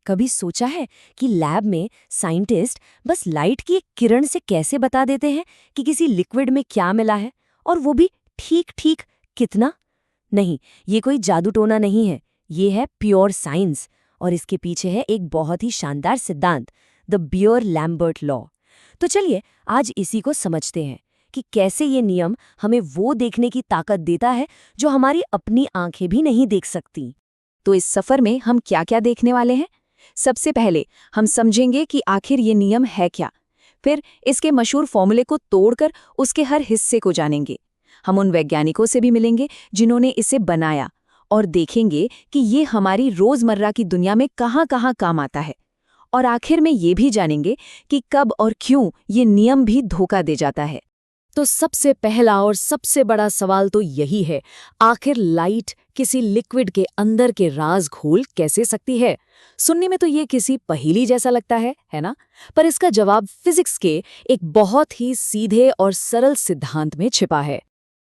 कभी सोचा है कि लैब में साइंटिस्ट बस लाइट की एक किरण से कैसे बता देते हैं कि किसी लिक्विड में क्या मिला है, और वो भी ठीक ठीक कितना? नहीं, ये कोई जादू टोना नहीं है, ये है प्योर साइंस। और इसके पीछे है एक बहुत ही शानदार सिद्धांत, द बियर-लैम्बर्ट लॉ। तो चलिए आज इसी को समझते हैं कि कैसे ये नियम हमें वो देखने की ताकत देता है जो हमारी अपनी आंखें भी नहीं देख सकती। तो इस सफर में हम क्या क्या देखने वाले हैं? सबसे पहले हम समझेंगे कि आखिर ये नियम है क्या। फिर इसके मशहूर फॉर्मूले को तोड़कर उसके हर हिस्से को जानेंगे। हम उन वैज्ञानिकों से भी मिलेंगे जिन्होंने इसे बनाया, और देखेंगे कि ये हमारी रोजमर्रा की दुनिया में कहाँ-कहाँ काम आता है। और आखिर में ये भी जानेंगे कि कब और क्यों ये नियम भी धोखा दे जाता है। तो सबसे पहला और सबसे बड़ा सवाल तो यही है, आखिर लाइट किसी लिक्विड के अंदर के राज खोल कैसे सकती है? सुनने में तो ये किसी पहेली जैसा लगता है ना? पर इसका जवाब फिजिक्स के एक बहुत ही सीधे और सरल सिद्धांत में छिपा है।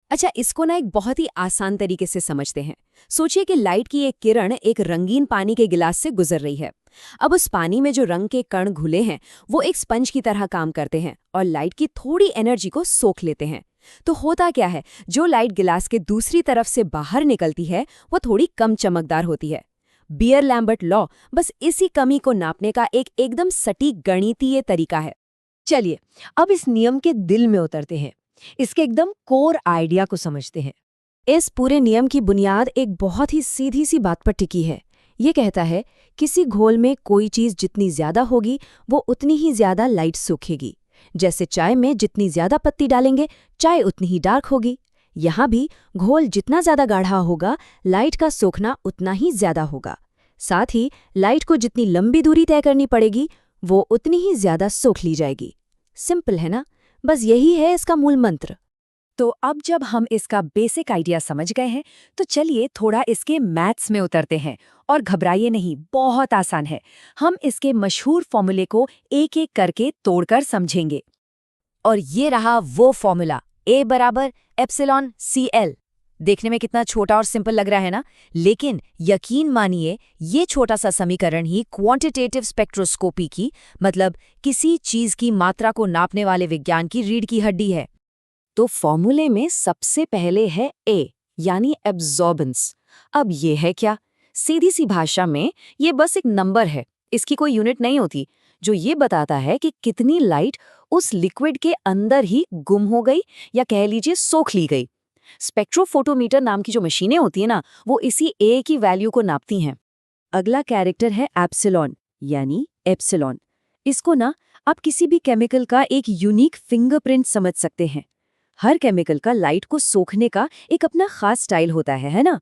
अच्छा, इसको ना एक बहुत ही आसान तरीके से समझते हैं। सोचिए कि लाइट की एक किरण एक रंगीन पानी के गिलास से गुजर रही है। अब उस पानी में जो रंग के कण घुले हैं वो एक स्पंज की तरह काम करते हैं और लाइट की थोड़ी एनर्जी को सोख लेते हैं। तो होता क्या है, जो लाइट गिलास के दूसरी तरफ से बाहर निकलती है वो थोड़ी कम चमकदार होती है। बियर-लैम्बर्ट लॉ बस इसी कमी को नापने का एक एकदम सटीक गणितीय तरीका है। चलिए अब इस नियम के दिल में उतरते हैं, इसके एकदम कोर आइडिया को समझते हैं। इस पूरे नियम की बुनियाद एक बहुत ही सीधी सी बात पर टिकी है। ये कहता है किसी घोल में कोई चीज जितनी ज्यादा होगी वो उतनी ही ज्यादा लाइट सोखेगी। जैसे चाय में जितनी ज्यादा पत्ती डालेंगे चाय उतनी ही डार्क होगी। यहाँ भी घोल जितना ज्यादा गाढ़ा होगा लाइट का सोखना उतना ही ज्यादा होगा। साथ ही लाइट को जितनी लंबी दूरी तय करनी पड़ेगी वो उतनी ही ज्यादा सोख ली जाएगी। सिंपल है ना? बस यही है इसका मूल मंत्र। तो अब जब हम इसका बेसिक आइडिया समझ गए हैं तो चलिए थोड़ा इसके मैथ्स में उतरते हैं। और घबराइए नहीं, बहुत आसान है। हम इसके मशहूर फॉर्मूले को एक एक करके तोड़कर समझेंगे। और ये रहा वो फॉर्मूला, A बराबर एप्सिलॉन CL। देखने में कितना छोटा और सिंपल लग रहा है ना? लेकिन यकीन मानिए ये छोटा सा समीकरण ही क्वांटिटेटिव स्पेक्ट्रोस्कोपी की, मतलब किसी चीज की मात्रा को नापने वाले विज्ञान की रीढ़ की हड्डी है। तो फॉर्मूले में सबसे पहले है A, यानी एब्जॉर्बेंस। अब ये है क्या? सीधी सी भाषा में ये बस एक नंबर है, इसकी कोई यूनिट नहीं होती, जो ये बताता है कि कितनी लाइट उस लिक्विड के अंदर ही गुम हो गई या कह लीजिए सोख ली गई। स्पेक्ट्रोफोटोमीटर नाम की जो मशीनें होती है ना, वो इसी A की वैल्यू को नापती हैं। अगला कैरेक्टर है एप्सिलॉन, यानी एप्सिलॉन। इसको ना आप किसी भी केमिकल का एक यूनिक फिंगरप्रिंट समझ सकते हैं। हर केमिकल का लाइट को सोखने का एक अपना खास स्टाइल होता है ना?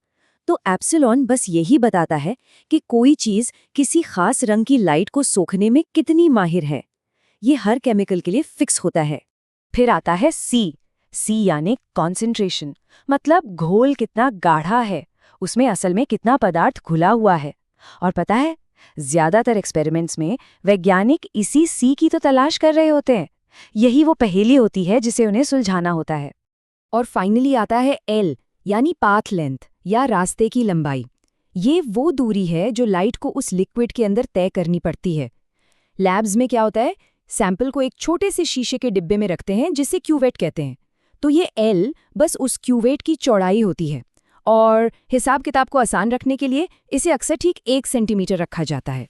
तो एप्सिलॉन बस यही बताता है कि कोई चीज किसी खास रंग की लाइट को सोखने में कितनी माहिर है। ये हर केमिकल के लिए फिक्स होता है। फिर आता है C यानी कॉन्सेंट्रेशन, मतलब घोल कितना गाढ़ा है, उसमें असल में कितना पदार्थ घुला हुआ है। और पता है, ज्यादातर एक्सपेरिमेंट्स में वैज्ञानिक इसी C की तो तलाश कर रहे होते हैं। यही वो पहेली होती है जिसे उन्हें सुलझाना होता है। और फाइनली आता है L, यानी पाथ लेंथ या रास्ते की लंबाई। ये वो दूरी है जो लाइट को उस लिक्विड के अंदर तय करनी पड़ती है। लैब्स में क्या होता है, सैंपल को एक छोटे से शीशे के डिब्बे में रखते हैं जिसे क्यूवेट कहते हैं। तो ये L बस उस क्यूवेट की चौड़ाई होती है, और हिसाब किताब को आसान रखने के लिए इसे अक्सर ठीक 1 सेंटीमीटर रखा जाता है।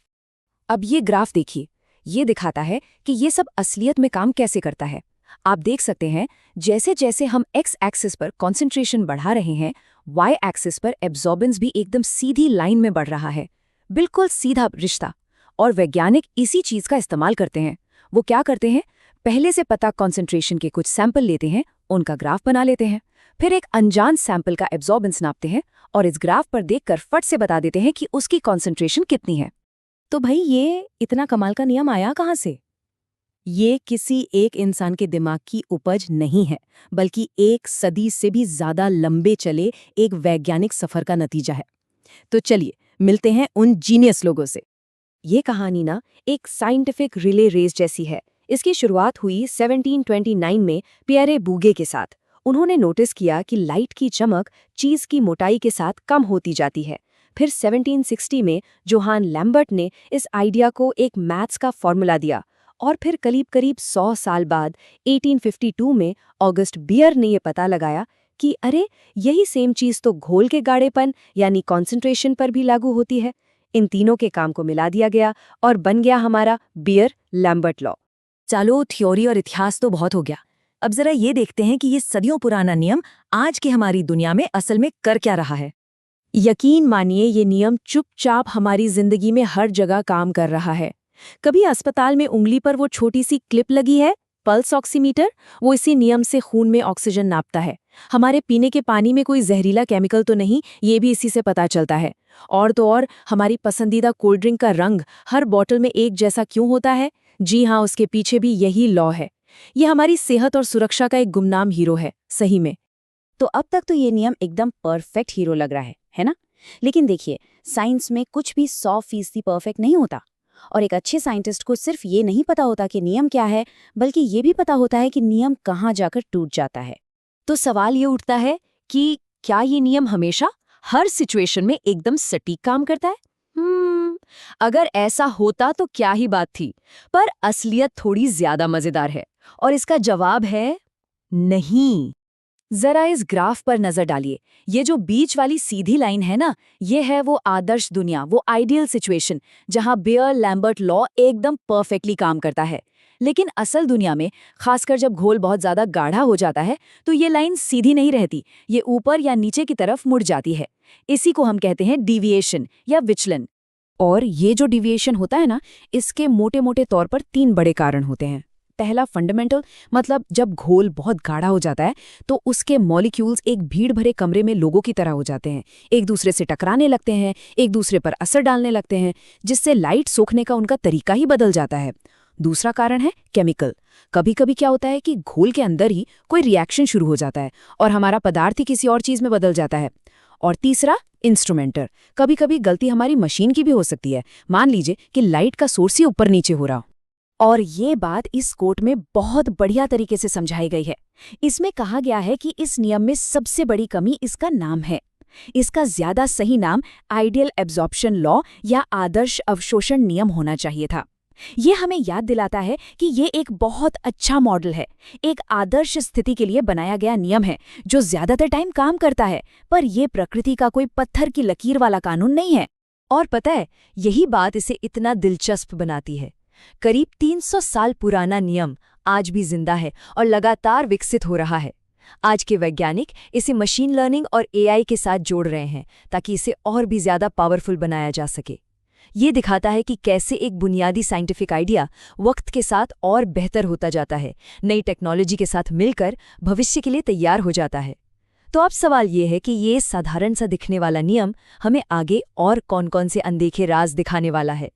अब ये ग्राफ देखिए, ये दिखाता है कि ये सब असलियत में काम कैसे करता है। आप देख सकते हैं जैसे जैसे हम X एक्सिस पर कॉन्सेंट्रेशन बढ़ा रहे हैं, Y एक्सिस पर एब्जॉर्बेंस भी एकदम सीधी लाइन में बढ़ रहा है। बिल्कुल सीधा रिश्ता। और वैज्ञानिक इसी चीज का इस्तेमाल करते हैं। वो क्या करते हैं, पहले से पता कॉन्सेंट्रेशन के कुछ सैंपल लेते हैं, उनका ग्राफ बना लेते हैं, फिर एक अनजान सैंपल का एब्जॉर्बेंस नापते हैं और इस ग्राफ पर देखकर फट से बता देते हैं कि उसकी कॉन्सेंट्रेशन कितनी है। तो भाई ये इतना कमाल का नियम आया कहाँ से? ये किसी एक इंसान के दिमाग की उपज नहीं है, बल्कि 1 सदी से भी ज्यादा लंबे चले एक वैज्ञानिक सफर का नतीजा है। तो चलिए मिलते हैं उन जीनियस लोगों से। ये कहानी ना एक साइंटिफिक रिले रेस जैसी है। इसकी शुरुआत हुई 1729 में पियरे बूगे के साथ। उन्होंने नोटिस किया कि लाइट की चमक चीज की मोटाई के साथ कम होती जाती है। फिर 1760 में जोहान लैम्बर्ट ने इस आइडिया को एक मैथ्स का फॉर्मूला दिया और फिर करीब 100 साल बाद 1852 में ऑगस्ट बियर ने ये पता लगाया कि अरे यही सेम चीज़ तो घोल के गाढ़ेपन यानी कॉन्सेंट्रेशन पर भी लागू होती है। इन तीनों के काम को मिला दिया गया और बन गया हमारा बियर लैम्बर्ट लॉ। चलो, थ्योरी और इतिहास तो बहुत हो गया। अब जरा ये देखते हैं कि ये सदियों पुराना नियम आज की हमारी दुनिया में असल में कर क्या रहा है। यकीन मानिए ये नियम चुपचाप हमारी जिंदगी में हर जगह काम कर रहा है। कभी अस्पताल में उंगली पर वो छोटी सी क्लिप लगी है, पल्स ऑक्सीमीटर, वो इसी नियम से खून में ऑक्सीजन नापता है। हमारे पीने के पानी में कोई जहरीला केमिकल तो नहीं, ये भी इसी से पता चलता है। और तो और हमारी पसंदीदा कोल्ड ड्रिंक का रंग हर बॉटल में एक जैसा क्यों होता है? जी हाँ, उसके पीछे भी यही लॉ है। ये हमारी सेहत और सुरक्षा का एक गुमनाम हीरो है, सही में। तो अब तक तो ये नियम एकदम परफेक्ट हीरो लग रहा है ना? लेकिन देखिए, साइंस में कुछ भी 100% परफेक्ट नहीं होता। और एक अच्छे साइंटिस्ट को सिर्फ ये नहीं पता होता कि नियम क्या है, बल्कि ये भी पता होता है कि नियम कहाँ जाकर टूट जाता है। तो सवाल ये उठता है कि क्या ये नियम हमेशा हर सिचुएशन में एकदम सटीक काम करता है? अगर ऐसा होता तो क्या ही बात थी। पर असलियत थोड़ी ज्यादा मजेदार है और इसका जवाब है नहीं। जरा इस ग्राफ पर नजर डालिए। ये जो बीच वाली सीधी लाइन है ना, ये है वो आदर्श दुनिया, वो आइडियल सिचुएशन जहां बियर लैम्बर्ट लॉ एकदम परफेक्टली काम करता है। लेकिन असल दुनिया में, खासकर जब घोल बहुत ज्यादा गाढ़ा हो जाता है, तो ये लाइन सीधी नहीं रहती, ये ऊपर या नीचे की तरफ मुड़ जाती है। इसी को हम कहते हैं डिविएशन या विचलन। और ये जो डिविएशन होता है ना, इसके मोटे मोटे तौर पर 3 बड़े कारण होते हैं। पहला फंडामेंटल, मतलब जब घोल बहुत गाढ़ा हो जाता है तो उसके मॉलिक्यूल्स एक भीड़ भरे कमरे में लोगों की तरह हो जाते हैं, एक दूसरे से टकराने लगते हैं, एक दूसरे पर असर डालने लगते हैं, जिससे लाइट सोखने का उनका तरीका ही बदल जाता है। दूसरा कारण है केमिकल। कभी कभी क्या होता है कि घोल के अंदर ही कोई रिएक्शन शुरू हो जाता है और हमारा पदार्थ ही किसी और चीज में बदल जाता है। और तीसरा इंस्ट्रूमेंटर। कभी कभी गलती हमारी मशीन की भी हो सकती है। मान लीजिए कि लाइट का सोर्स ही ऊपर नीचे हो रहा। और ये बात इस कोट में बहुत बढ़िया तरीके से समझाई गई है। इसमें कहा गया है कि इस नियम में सबसे बड़ी कमी इसका नाम है। इसका ज्यादा सही नाम आइडियल एब्जॉर्प्शन लॉ या आदर्श अवशोषण नियम होना चाहिए था। ये हमें याद दिलाता है कि ये एक बहुत अच्छा मॉडल है, एक आदर्श स्थिति के लिए बनाया गया नियम है जो ज्यादातर टाइम काम करता है, पर यह प्रकृति का कोई पत्थर की लकीर वाला कानून नहीं है। और पता है, यही बात इसे इतना दिलचस्प बनाती है। करीब 300 साल पुराना नियम आज भी जिंदा है और लगातार विकसित हो रहा है। आज के वैज्ञानिक इसे मशीन लर्निंग और एआई के साथ जोड़ रहे हैं ताकि इसे और भी ज्यादा पावरफुल बनाया जा सके। ये दिखाता है कि कैसे एक बुनियादी साइंटिफिक आइडिया वक्त के साथ और बेहतर होता जाता है, नई टेक्नोलॉजी के साथ मिलकर भविष्य के लिए तैयार हो जाता है। तो अब सवाल ये है कि ये साधारण सा दिखने वाला नियम हमें आगे और कौन-कौन से अनदेखे राज दिखाने वाला है।